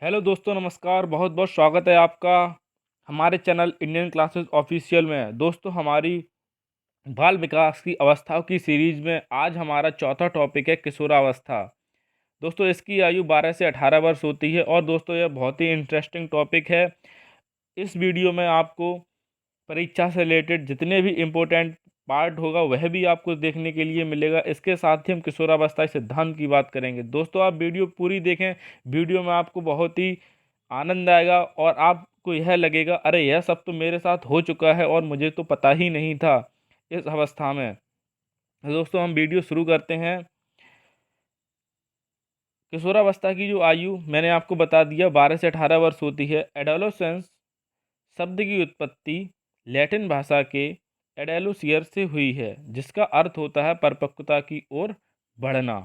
Hello दोस्तों, नमस्कार। बहुत बहुत स्वागत है आपका हमारे चैनल इंडियन क्लासेस ऑफिशियल में। दोस्तों, हमारी बाल विकास की अवस्थाओं की सीरीज में आज हमारा चौथा टॉपिक है किशोरावस्था। दोस्तों, इसकी आयु 12 से 18 वर्ष होती है और दोस्तों यह बहुत ही इंटरेस्टिंग टॉपिक है। इस वीडियो में आपको परीक्षा से रिलेटेड जितने भी इम्पोर्टेंट पार्ट होगा वह भी आपको देखने के लिए मिलेगा। इसके साथ ही हम किशोरावस्था सिद्धांत की बात करेंगे। दोस्तों, आप वीडियो पूरी देखें। वीडियो में आपको बहुत ही आनंद आएगा और आपको यह लगेगा, अरे यह सब तो मेरे साथ हो चुका है और मुझे तो पता ही नहीं था इस अवस्था में। दोस्तों, हम वीडियो शुरू करते हैं। किशोरावस्था की जो आयु मैंने आपको बता दिया 12 से 18 वर्ष होती है। एडोलेसेंस शब्द की उत्पत्ति लैटिन भाषा के एडेलुसियर से हुई है, जिसका अर्थ होता है परिपक्वता की ओर बढ़ना।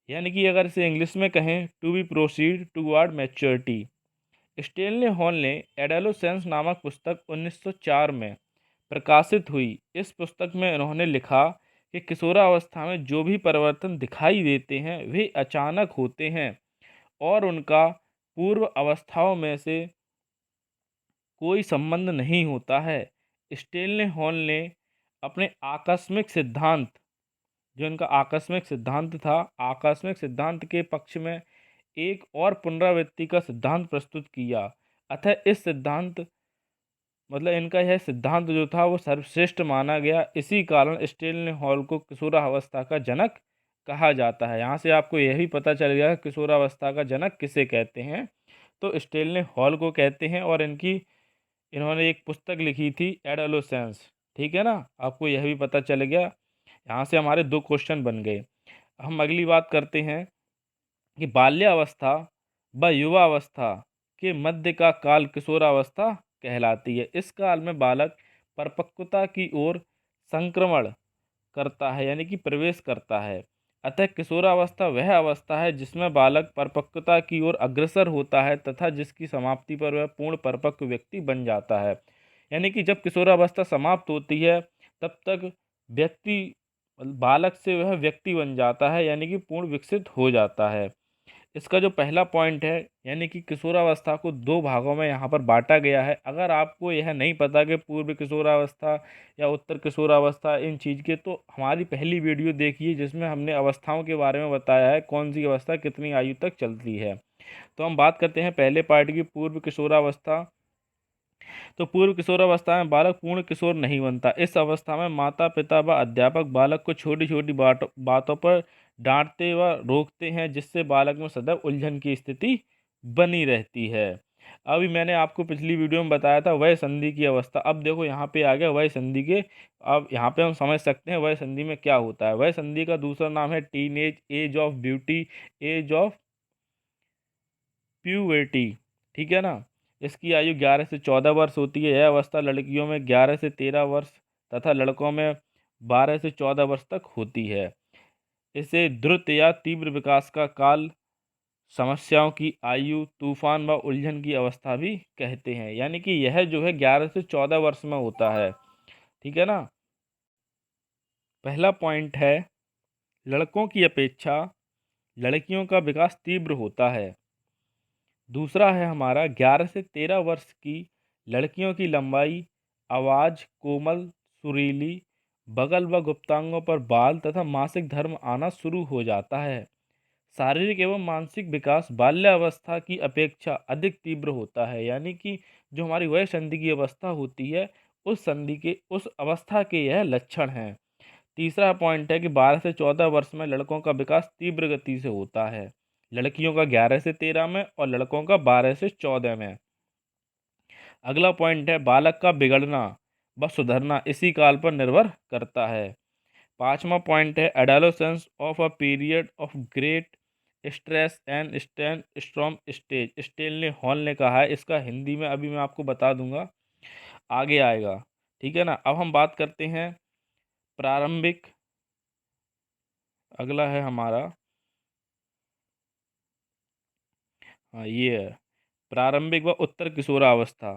यानी कि अगर इसे इंग्लिश में कहें, to be proceed toward maturity. Stanley Hall ने एडोलेसेंस नामक पुस्तक 1904 में प्रकाशित हुई। इस पुस्तक में उन्होंने लिखा कि किशोरावस्था में जो भी परिवर्तन दिखाई देते हैं वे अचानक होते हैं और उनका पूर्व अवस्थाओं में से कोई संबंध नहीं होता है। स्टेनले हॉल ने अपने आकस्मिक सिद्धांत, जो इनका आकस्मिक सिद्धांत था, आकस्मिक सिद्धांत के पक्ष में एक और पुनरावृत्ति का सिद्धांत प्रस्तुत किया। अतः इस सिद्धांत मतलब इनका यह सिद्धांत जो था वो सर्वश्रेष्ठ माना गया। इसी कारण स्टेनले हॉल को किशोरावस्था का जनक कहा जाता है। यहाँ से आपको यह भी पता चल गया कि किशोरावस्था का जनक किसे कहते हैं, तो स्टेनले हॉल को कहते हैं। और इन्होंने एक पुस्तक लिखी थी एडोलेसेंस। ठीक है ना, आपको यह भी पता चल गया। यहाँ से हमारे दो क्वेश्चन बन गए। हम अगली बात करते हैं कि बाल्यावस्था व युवावस्था के मध्य का काल किशोरावस्था कहलाती है। इस काल में बालक परिपक्वता की ओर संक्रमण करता है, यानी कि प्रवेश करता है। अतः किशोरावस्था वह अवस्था है जिसमें बालक परिपक्वता की ओर अग्रसर होता है तथा जिसकी समाप्ति पर वह पूर्ण परिपक्व व्यक्ति बन जाता है। यानी कि जब किशोरावस्था समाप्त होती है तब तक व्यक्ति बालक से वह व्यक्ति बन जाता है, यानी कि पूर्ण विकसित हो जाता है। इसका जो पहला पॉइंट है, यानी कि किशोरावस्था को दो भागों में यहाँ पर बांटा गया है। अगर आपको यह नहीं पता कि पूर्व किशोरावस्था या उत्तर किशोरावस्था इन चीज़ के, तो हमारी पहली वीडियो देखिए जिसमें हमने अवस्थाओं के बारे में बताया है, कौन सी अवस्था कितनी आयु तक चलती है। तो हम बात करते हैं पहले पार्ट की, पूर्व किशोरावस्था। तो पूर्व किशोरावस्था में बालक पूर्ण किशोर नहीं बनता। इस अवस्था में माता पिता व अध्यापक बालक को छोटी छोटी बातों पर डांटते व रोकते हैं, जिससे बालक में सदैव उलझन की स्थिति बनी रहती है। अभी मैंने आपको पिछली वीडियो में बताया था वय संधि की अवस्था। अब देखो यहाँ पे आ गया वय संधि के। अब यहाँ पे हम समझ सकते हैं वय संधि में क्या होता है। वय संधि का दूसरा नाम है teenage, age of beauty, age of puberty. ठीक है ना। इसकी आयु 11 से 14 वर्ष होती है। यह अवस्था लड़कियों में 11 से 13 वर्ष तथा लड़कों में 12 से 14 वर्ष तक होती है। इसे द्रुत या तीव्र विकास का काल, समस्याओं की आयु, तूफान व उलझन की अवस्था भी कहते हैं। यानी कि यह जो है 11 से 14 वर्ष में होता है। ठीक है ना। पहला पॉइंट है, लड़कों की अपेक्षा लड़कियों का विकास तीव्र होता है। दूसरा है हमारा 11 से 13 वर्ष की लड़कियों की लंबाई, आवाज़ कोमल सुरीली, बगल व गुप्तांगों पर बाल तथा मासिक धर्म आना शुरू हो जाता है। शारीरिक एवं मानसिक विकास बाल्यावस्था की अपेक्षा अधिक तीव्र होता है। यानी कि जो हमारी वय संधि की अवस्था होती है उस अवस्था के यह लक्षण हैं। तीसरा पॉइंट है कि 12 से 14 वर्ष में लड़कों का विकास तीव्र गति से होता है, लड़कियों का 11 से 13 में और लड़कों का 12 से 14 में। अगला पॉइंट है, बालक का बिगड़ना व सुधरना इसी काल पर निर्भर करता है। पांचवा पॉइंट है, adolescence of a period of great stress and storm stage. Stanley Hall ने कहा है। इसका हिंदी में अभी मैं आपको बता दूंगा, आगे आएगा। ठीक है ना। अब हम बात करते हैं प्रारंभिक। अगला है हमारा, हाँ ये है, प्रारंभिक व उत्तर किशोरावस्था,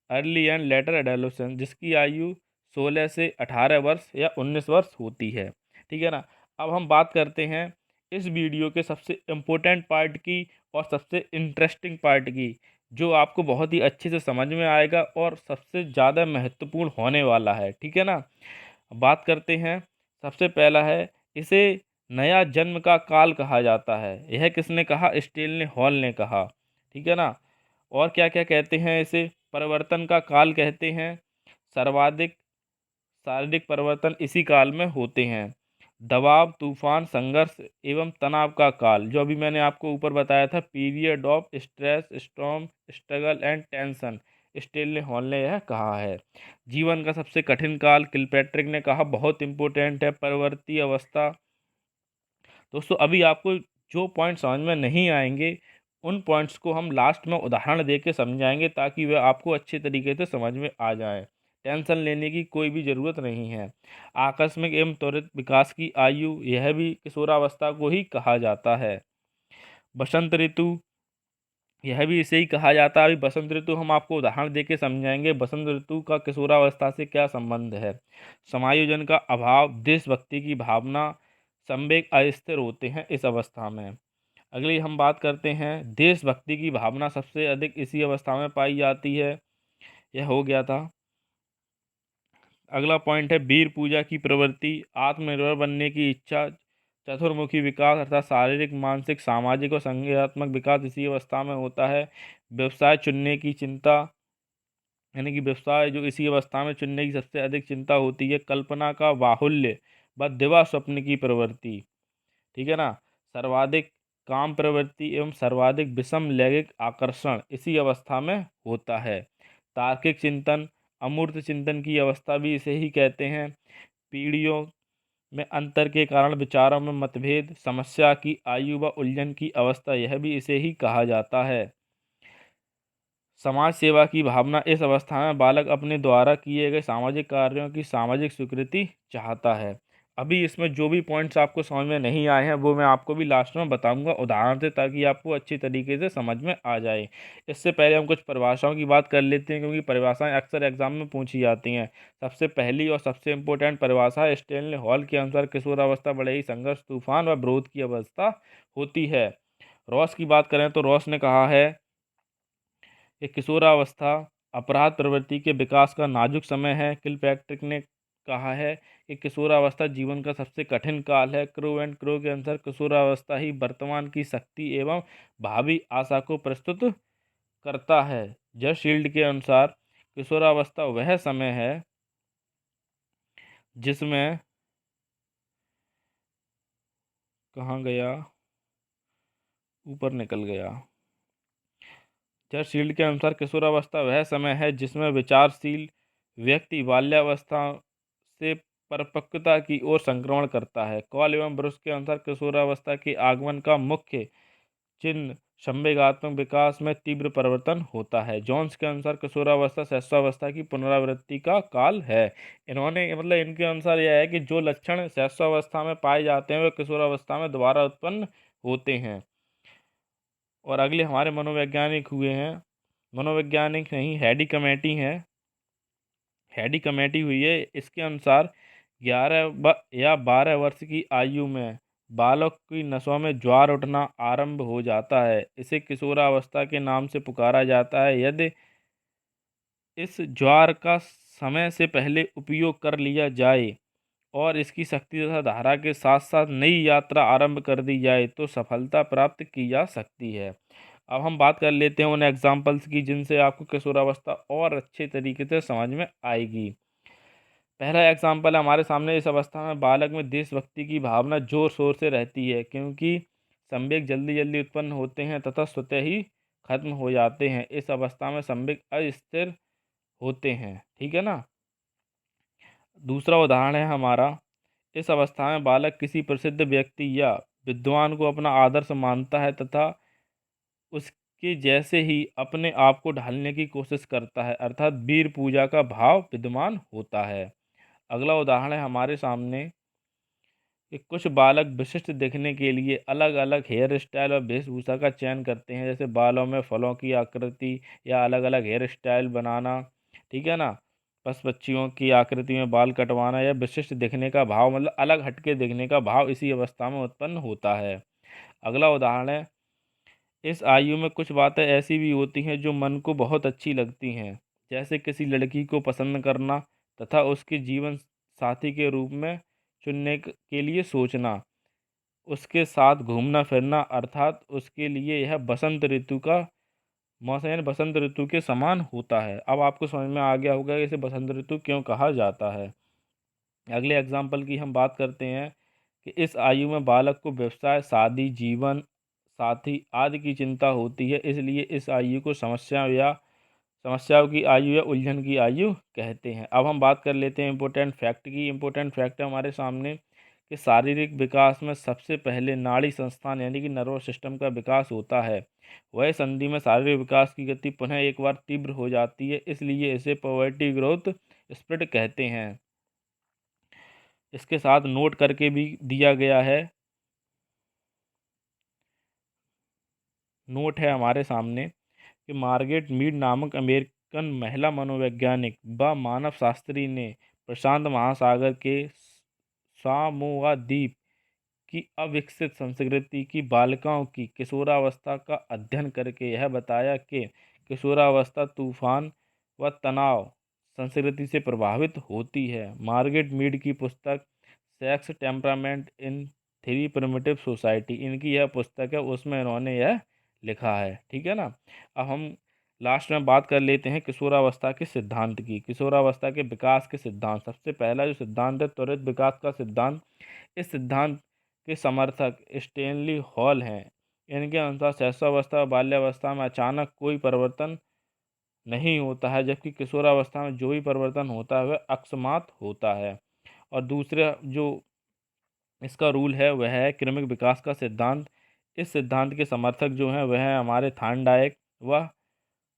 अर्ली एंड लेटर एडोलेसेंस, जिसकी आयु 16 से 18 वर्ष या 19 वर्ष होती है। ठीक है ना। अब हम बात करते हैं इस वीडियो के सबसे इम्पोर्टेंट पार्ट की और सबसे इंटरेस्टिंग पार्ट की, जो आपको बहुत ही अच्छे से समझ में आएगा और सबसे ज़्यादा महत्वपूर्ण होने वाला है। ठीक है ना। बात करते हैं। सबसे पहला है, इसे नया जन्म का काल कहा जाता है। यह किसने कहा? स्टेनले हॉल ने कहा। ठीक है ना। और क्या क्या कहते हैं इसे? परिवर्तन का काल कहते हैं। सर्वाधिक शारीरिक परिवर्तन इसी काल में होते हैं। दबाव, तूफान, संघर्ष एवं तनाव का काल, जो अभी मैंने आपको ऊपर बताया था, period of stress, storm, struggle and tension, Stanley Hall ने यह कहा है। जीवन का सबसे कठिन काल, किलपैट्रिक ने कहा, बहुत इंपॉर्टेंट है। परवर्ती अवस्था। दोस्तों, अभी आपको जो पॉइंट समझ में नहीं आएंगे, उन पॉइंट्स को हम लास्ट में उदाहरण दे के समझाएंगे, ताकि वह आपको अच्छे तरीके से समझ में आ जाए। टेंशन लेने की कोई भी ज़रूरत नहीं है। आकस्मिक एवं त्वरित विकास की आयु, यह भी किशोरावस्था को ही कहा जाता है। बसंत ऋतु, यह भी इसे ही कहा जाता है। अभी बसंत ऋतु हम आपको उदाहरण दे के समझाएंगे, बसंत ऋतु का किशोरावस्था से क्या संबंध है। समायोजन का अभाव, देशभक्ति की भावना, संवेग अस्थिर होते हैं इस अवस्था में। अगली हम बात करते हैं, देशभक्ति की भावना सबसे अधिक इसी अवस्था में पाई जाती है। यह हो गया था। अगला पॉइंट है, वीर पूजा की प्रवृत्ति, आत्मनिर्भर बनने की इच्छा, चतुर्मुखी विकास अर्थात शारीरिक, मानसिक, सामाजिक और संज्ञानात्मक विकास इसी अवस्था में होता है। व्यवसाय चुनने की चिंता, यानी कि व्यवसाय जो इसी अवस्था में चुनने की सबसे अधिक चिंता होती है। कल्पना का बाहुल्य व दिवा स्वप्न की प्रवृत्ति। ठीक है ना। सर्वाधिक काम प्रवृत्ति एवं सर्वाधिक विषम लैंगिक आकर्षण इसी अवस्था में होता है। तार्किक चिंतन, अमूर्त चिंतन की अवस्था भी इसे ही कहते हैं। पीढ़ियों में अंतर के कारण विचारों में मतभेद, समस्या की आयु व उलझन की अवस्था, यह भी इसे ही कहा जाता है। समाज सेवा की भावना, इस अवस्था में बालक अपने द्वारा किए गए सामाजिक कार्यों की सामाजिक स्वीकृति चाहता है। अभी इसमें जो भी पॉइंट्स आपको समझ में नहीं आए हैं, वो मैं आपको भी लास्ट में बताऊंगा उदाहरण से, ताकि आपको अच्छी तरीके से समझ में आ जाए। इससे पहले हम कुछ परिभाषाओं की बात कर लेते हैं, क्योंकि परिभाषाएं अक्सर एग्जाम में पूछी जाती हैं। सबसे पहली और सबसे इम्पोर्टेंट परिभाषा है, स्टेनले हॉल के अनुसार किशोरावस्था बड़े ही संघर्ष, तूफान व विरोध की अवस्था होती है। रॉस की बात करें तो रॉस ने कहा है कि किशोरावस्था अपराध प्रवृत्ति के विकास का नाजुक समय है। किलपैट्रिक ने कहा है कि किशोरावस्था जीवन का सबसे कठिन काल है। क्रो एंड क्रो के अनुसार किशोरावस्था ही वर्तमान की शक्ति एवं भावी आशा को प्रस्तुत करता है। जय शील्ड के अनुसार किशोरावस्था वह समय है जिसमें, कहाँ गया, ऊपर निकल गया। जय शील्ड के अनुसार किशोरावस्था वह समय है जिसमें विचारशील व्यक्ति बाल्यावस्था से परिपक्वता की ओर संक्रमण करता है। कॉल एवं ब्रुस के अनुसार किशोरावस्था के आगमन का मुख्य चिन्ह संवेगात्मक विकास में तीव्र परिवर्तन होता है। जॉन्स के अनुसार किशोरावस्था शैशवावस्था की पुनरावृत्ति का काल है। इन्होंने मतलब इनके अनुसार यह है कि जो लक्षण शैशवावस्था में पाए जाते हैं वे किशोरावस्था में दोबारा उत्पन्न होते हैं। और अगले हमारे मनोवैज्ञानिक हुए हैं, मनोवैज्ञानिक नहीं, हैडी कमेटी हैं। हैडी कमेटी हुई है। इसके अनुसार 11 या 12 वर्ष की आयु में बालक की नसों में ज्वार उठना आरंभ हो जाता है। इसे किशोरावस्था के नाम से पुकारा जाता है। यदि इस ज्वार का समय से पहले उपयोग कर लिया जाए और इसकी शक्ति तथा धारा के साथ साथ नई यात्रा आरंभ कर दी जाए तो सफलता प्राप्त की जा सकती है। अब हम बात कर लेते हैं उन एग्जाम्पल्स की जिनसे आपको किशोरावस्था और अच्छे तरीके से समझ में आएगी। पहला एग्जाम्पल है हमारे सामने, इस अवस्था में बालक में देशभक्ति की भावना जोर शोर से रहती है, क्योंकि संवेग जल्दी जल्दी उत्पन्न होते हैं तथा स्वतः ही खत्म हो जाते हैं। इस अवस्था में संवेग अस्थिर होते हैं। ठीक है ना। दूसरा उदाहरण है हमारा, इस अवस्था में बालक किसी प्रसिद्ध व्यक्ति या विद्वान को अपना आदर्श मानता है तथा उसके जैसे ही अपने आप को ढालने की कोशिश करता है, अर्थात वीर पूजा का भाव विद्यमान होता है। अगला उदाहरण है हमारे सामने कि कुछ बालक विशिष्ट दिखने के लिए अलग अलग हेयर स्टाइल और वेशभूषा का चयन करते हैं, जैसे बालों में फलों की आकृति या अलग अलग हेयर स्टाइल बनाना। ठीक है ना। पशु पक्षियों की आकृति में बाल कटवाना या विशिष्ट दिखने का भाव, मतलब अलग हटके दिखने का भाव इसी अवस्था में उत्पन्न होता है। अगला उदाहरण है, इस आयु में कुछ बातें ऐसी भी होती हैं जो मन को बहुत अच्छी लगती हैं, जैसे किसी लड़की को पसंद करना तथा उसके जीवन साथी के रूप में चुनने के लिए सोचना, उसके साथ घूमना फिरना, अर्थात उसके लिए यह बसंत ऋतु का मौसम यानी बसंत ऋतु के समान होता है। अब आपको समझ में आ गया होगा कि इसे बसंत ऋतु क्यों कहा जाता है। अगले एग्जाम्पल की हम बात करते हैं कि इस आयु में बालक को व्यवसाय, शादी, जीवन साथी आदि की चिंता होती है, इसलिए इस आयु को समस्याओं की आयु या उलझन की आयु कहते हैं। अब हम बात कर लेते हैं इम्पोर्टेंट फैक्ट की। इम्पोर्टेंट फैक्ट है हमारे सामने कि शारीरिक विकास में सबसे पहले नाड़ी संस्थान यानी कि नर्वस सिस्टम का विकास होता है। वह संधि में शारीरिक विकास की गति पुनः एक बार तीव्र हो जाती है, इसलिए इसे प्यूबर्टी ग्रोथ स्प्रिट कहते हैं। इसके साथ नोट करके भी दिया गया है, नोट है हमारे सामने कि मार्गरेट मीड नामक अमेरिकन महिला मनोवैज्ञानिक व मानव शास्त्री ने प्रशांत महासागर के सामोआ द्वीप की अविकसित संस्कृति की बालिकाओं की किशोरावस्था का अध्ययन करके यह बताया कि किशोरावस्था तूफान व तनाव संस्कृति से प्रभावित होती है। मार्गरेट मीड की पुस्तक sex temperament in three primitive society, इनकी यह पुस्तक है, उसमें इन्होंने यह लिखा है। ठीक है ना। अब हम लास्ट में बात कर लेते हैं किशोरावस्था के सिद्धांत की। किशोरावस्था के विकास के सिद्धांत, सबसे पहला जो सिद्धांत है त्वरित विकास का सिद्धांत। इस सिद्धांत के समर्थक स्टेनली हॉल हैं। इनके अनुसार शैशवावस्था और बाल्यावस्था में अचानक कोई परिवर्तन नहीं होता है, जबकि किशोरावस्था में जो भी परिवर्तन होता है वह अकस्मात होता है। और दूसरा जो इसका रूल है वह है क्रमिक विकास का सिद्धांत। इस सिद्धांत के समर्थक जो हैं वह हैं हमारे थार्नडाइक व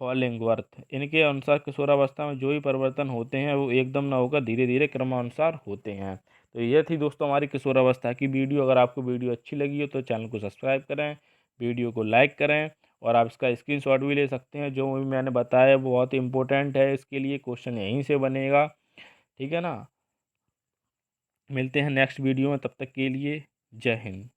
हॉलिंगवर्थ। इनके अनुसार किशोरावस्था में जो भी परिवर्तन होते हैं वो एकदम ना होकर धीरे धीरे क्रमानुसार होते हैं। तो ये थी दोस्तों हमारी किशोरावस्था की वीडियो। अगर आपको वीडियो अच्छी लगी हो तो चैनल को सब्सक्राइब करें, वीडियो को लाइक करें, और आप इसका स्क्रीनशॉट भी ले सकते हैं। जो भी मैंने बताया वो बहुत इंपॉर्टेंट है, इसके लिए क्वेश्चन यहीं से बनेगा। ठीक है ना। मिलते हैं नेक्स्ट वीडियो में, तब तक के लिए जय हिंद।